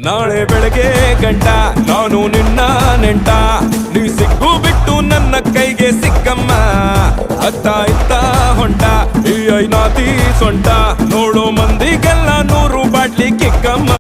ನಾಳೆ ಬೆಳಗ್ಗೆ ಗಂಟ ನಾನು ನಿನ್ನ ನೆಂಟ, ನೀ ಸಿಕ್ಕು ಬಿಟ್ಟು ನನ್ನ ಕೈಗೆ ಸಿಕ್ಕಮ್ಮ. ಅತ್ತ ಇತ್ತ ಹೊಂಟ ಈ ಐನಾತಿ ಸೊಂಟ, ನೋಡೋ ಮಂದಿಗೆಲ್ಲ 100 ಬಾಟ್ಲಿ ಕಿಕ್ಕಮ್ಮ.